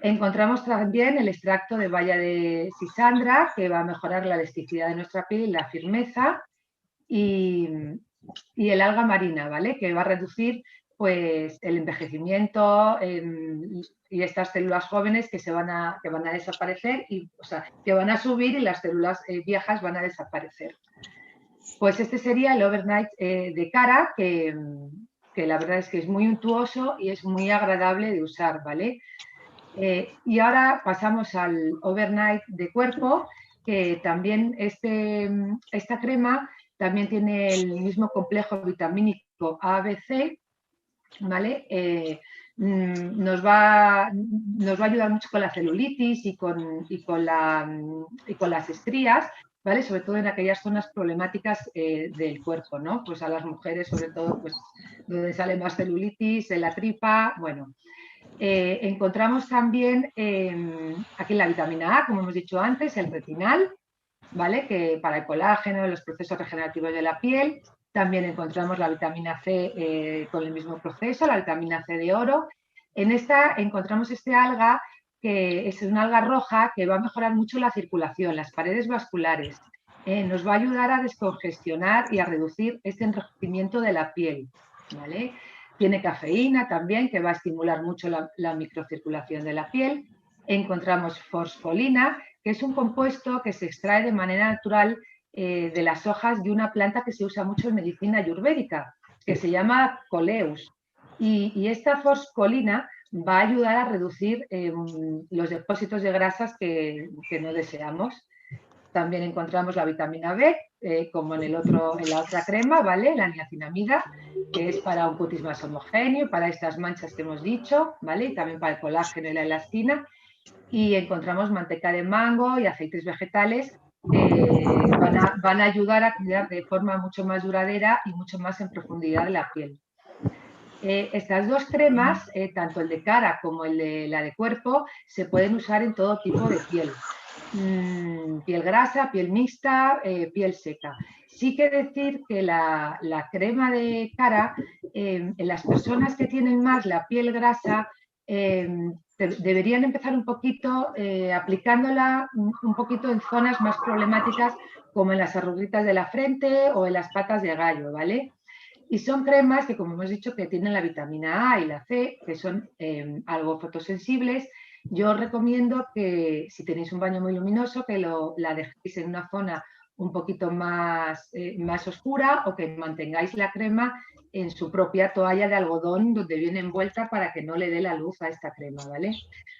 Encontramos también el extracto de baya de sisandra, que va a mejorar la elasticidad de nuestra piel y la firmeza. y, y el alga marina, ¿vale? Que va a reducir pues, el envejecimiento y estas células jóvenes que van a desaparecer, o sea, que van a subir y las células viejas van a desaparecer. Pues este sería el overnight de cara, que la verdad es que es muy untuoso y es muy agradable de usar, ¿vale? Y ahora pasamos al overnight de cuerpo, que también esta crema también tiene el mismo complejo vitamínico A, B, C, ¿vale? Nos va a ayudar mucho con la celulitis y con las estrías, ¿vale? Sobre todo en aquellas zonas problemáticas del cuerpo, ¿no? Pues a las mujeres, sobre todo, pues donde sale más celulitis, en la tripa, bueno. Encontramos también aquí la vitamina A, como hemos dicho antes, el retinal, ¿vale? Que para el colágeno, los procesos regenerativos de la piel. También encontramos la vitamina C con el mismo proceso, la vitamina C de oro. En esta encontramos este alga, que es una alga roja que va a mejorar mucho la circulación, las paredes vasculares. Nos va a ayudar a descongestionar y a reducir este enrojecimiento de la piel, ¿vale? Tiene cafeína también, que va a estimular mucho la microcirculación de la piel. Encontramos fosfolina, que es un compuesto que se extrae de manera natural de las hojas de una planta que se usa mucho en medicina ayurvédica, que se llama coleus. Y esta fosfolina va a ayudar a reducir los depósitos de grasas que no deseamos. También encontramos la vitamina B, como en la otra crema, ¿vale? La niacinamida, que es para un cutis más homogéneo, para estas manchas que hemos dicho, ¿vale? Y también para el colágeno y la elastina. Y encontramos manteca de mango y aceites vegetales que van a ayudar a cuidar de forma mucho más duradera y mucho más en profundidad la piel. Estas dos cremas, tanto el de cara como la de cuerpo, se pueden usar en todo tipo de piel. Piel grasa, piel mixta, piel seca. Sí que decir que la crema de cara, en las personas que tienen más la piel grasa, deberían empezar un poquito aplicándola un poquito en zonas más problemáticas, como en las arruguitas de la frente o en las patas de gallo, ¿vale? Y son cremas que, como hemos dicho, que tienen la vitamina A y la C, que son algo fotosensibles. Yo os recomiendo que, si tenéis un baño muy luminoso, que la dejéis en una zona un poquito más oscura, o que mantengáis la crema en su propia toalla de algodón donde viene envuelta, para que no le dé la luz a esta crema, ¿vale?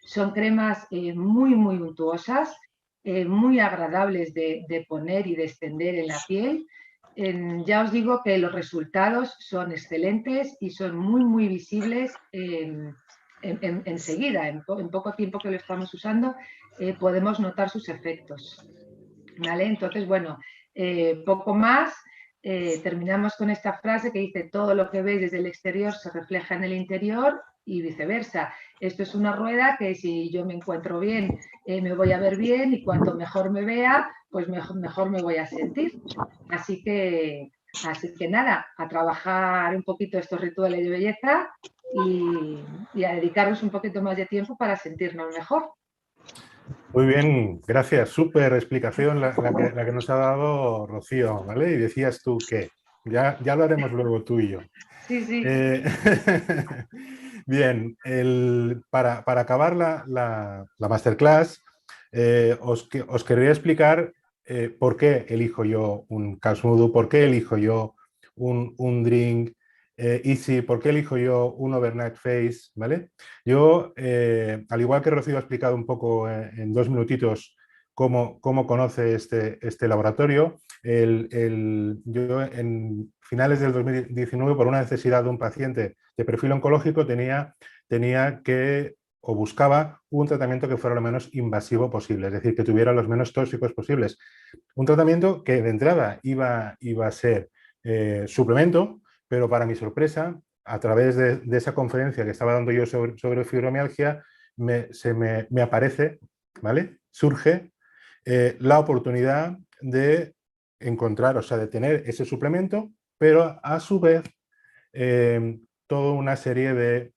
Son cremas muy, muy untuosas, muy agradables de poner y de extender en la piel. Ya os digo que los resultados son excelentes y son muy, muy visibles enseguida. En poco tiempo que lo estamos usando, podemos notar sus efectos, ¿vale? Entonces, bueno, poco más. Terminamos con esta frase que dice: todo lo que veis desde el exterior se refleja en el interior, y viceversa. Esto es una rueda que, si yo me encuentro bien, me voy a ver bien, y cuanto mejor me vea, pues mejor me voy a sentir. Así que nada, a trabajar un poquito estos rituales de belleza y a dedicarnos un poquito más de tiempo para sentirnos mejor. Muy bien, gracias. Súper explicación la que nos ha dado Rocío, ¿vale? Y decías tú que ya lo haremos luego tú y yo. Sí, sí. Bien, para acabar la masterclass, os querría explicar por qué elijo yo un Calsmudo, por qué elijo yo un drink easy, por qué elijo yo un overnight face, ¿vale? Yo, al igual que Rocío ha explicado un poco en 2 minutitos cómo conoce este laboratorio, yo en finales del 2019, por una necesidad de un paciente de perfil oncológico, tenía que, o buscaba, un tratamiento que fuera lo menos invasivo posible, es decir, que tuviera los menos tóxicos posibles. Un tratamiento que de entrada iba a ser suplemento, pero para mi sorpresa, a través de esa conferencia que estaba dando yo sobre fibromialgia, me aparece, ¿vale? Surge la oportunidad de encontrar, o sea, de tener ese suplemento, pero a su vez toda una serie de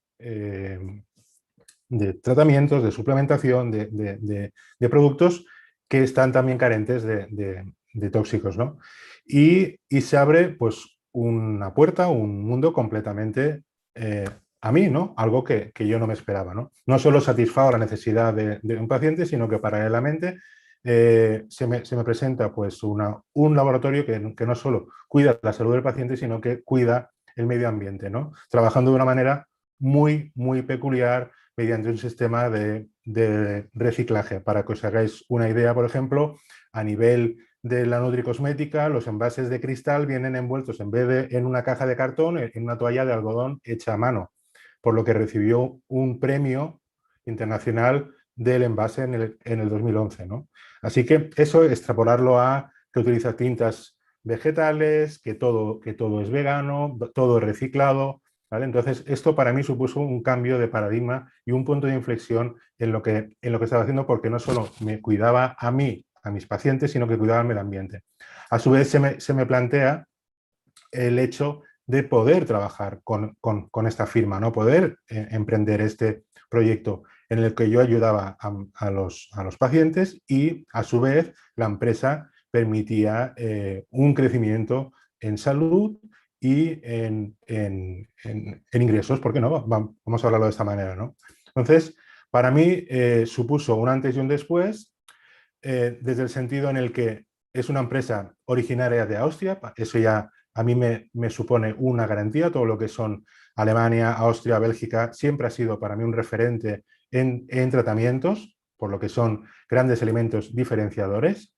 tratamientos, de suplementación, de productos que están también carentes de tóxicos, ¿no? y se abre pues una puerta, un mundo completamente a mí, ¿no? Algo que yo no me esperaba, ¿no? No solo satisfago la necesidad de un paciente, sino que paralelamente se me presenta pues un laboratorio que no solo cuida la salud del paciente, sino que cuida el medio ambiente, ¿no? Trabajando de una manera muy, muy peculiar mediante un sistema de reciclaje. Para que os hagáis una idea, por ejemplo, a nivel de la nutricosmética, los envases de cristal vienen envueltos, en vez de en una caja de cartón, en una toalla de algodón hecha a mano, por lo que recibió un premio internacional del envase en el 2011, ¿no? Así que eso, extrapolarlo a que utiliza tintas vegetales, que todo es vegano, todo es reciclado, ¿vale? Entonces, esto para mí supuso un cambio de paradigma y un punto de inflexión en lo que estaba haciendo, porque no solo me cuidaba a mí, a mis pacientes, sino que cuidaba al medio ambiente. A su vez, se me plantea el hecho de poder trabajar con esta firma, ¿no? Poder emprender este proyecto en el que yo ayudaba a los pacientes y, a su vez, la empresa permitía un crecimiento en salud y en ingresos, ¿por qué no? Vamos a hablarlo de esta manera, ¿no? Entonces, para mí supuso un antes y un después, desde el sentido en el que es una empresa originaria de Austria, eso ya a mí me supone una garantía. Todo lo que son Alemania, Austria, Bélgica, siempre ha sido para mí un referente en tratamientos, por lo que son grandes elementos diferenciadores.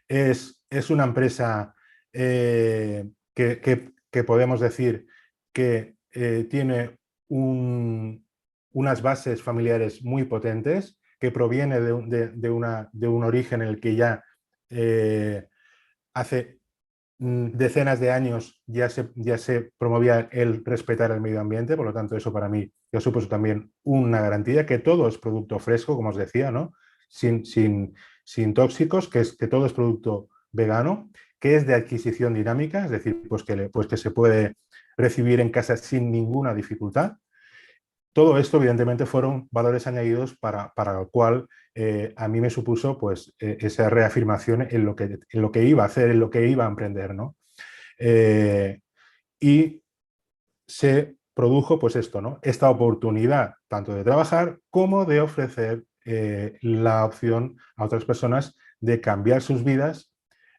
Es una empresa que podemos decir que tiene unas bases familiares muy potentes, que proviene de un origen en el que ya hace decenas de años ya se promovía el respetar el medio ambiente. Por lo tanto, eso para mí ya supuso también una garantía, que todo es producto fresco, como os decía, ¿no? Sin tóxicos, que todo es producto vegano, que es de adquisición dinámica, es decir, pues que se puede recibir en casa sin ninguna dificultad. Todo esto, evidentemente, fueron valores añadidos para el cual a mí me supuso pues, esa reafirmación en lo que iba a hacer, en lo que iba a emprender, ¿no? Y se produjo pues esto, ¿no? Esta oportunidad tanto de trabajar como de ofrecer la opción a otras personas de cambiar sus vidas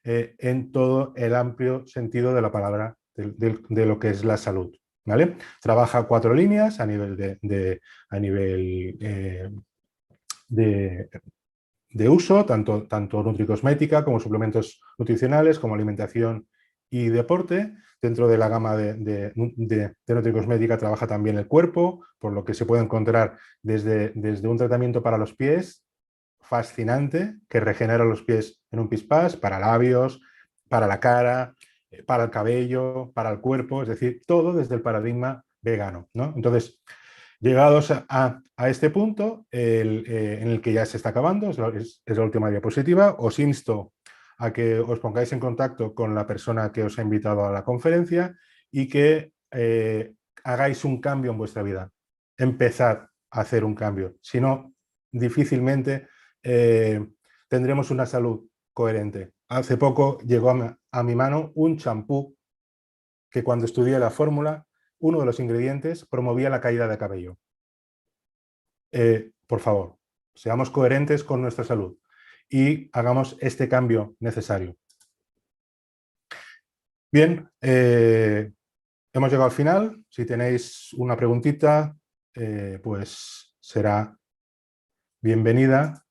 en todo el amplio sentido de la palabra de lo que es la salud. ¿Vale? Trabaja 4 líneas a nivel a nivel, de uso, tanto nutricosmética como suplementos nutricionales, como alimentación y deporte. Dentro de la gama de nutricosmética trabaja también el cuerpo, por lo que se puede encontrar desde un tratamiento para los pies fascinante, que regenera los pies en un pispás, para labios, para la cara, para el cabello, para el cuerpo, es decir, todo desde el paradigma vegano, ¿no? Entonces, llegados a este punto, en el que ya se está acabando, es la última diapositiva, os insto a que os pongáis en contacto con la persona que os ha invitado a la conferencia y que hagáis un cambio en vuestra vida. Empezad a hacer un cambio. Si no, difícilmente tendremos una salud coherente. Hace poco llegó a mi mano un champú que, cuando estudié la fórmula, uno de los ingredientes promovía la caída de cabello. Por favor, seamos coherentes con nuestra salud y hagamos este cambio necesario. Bien, hemos llegado al final. Si tenéis una preguntita, pues será bienvenida.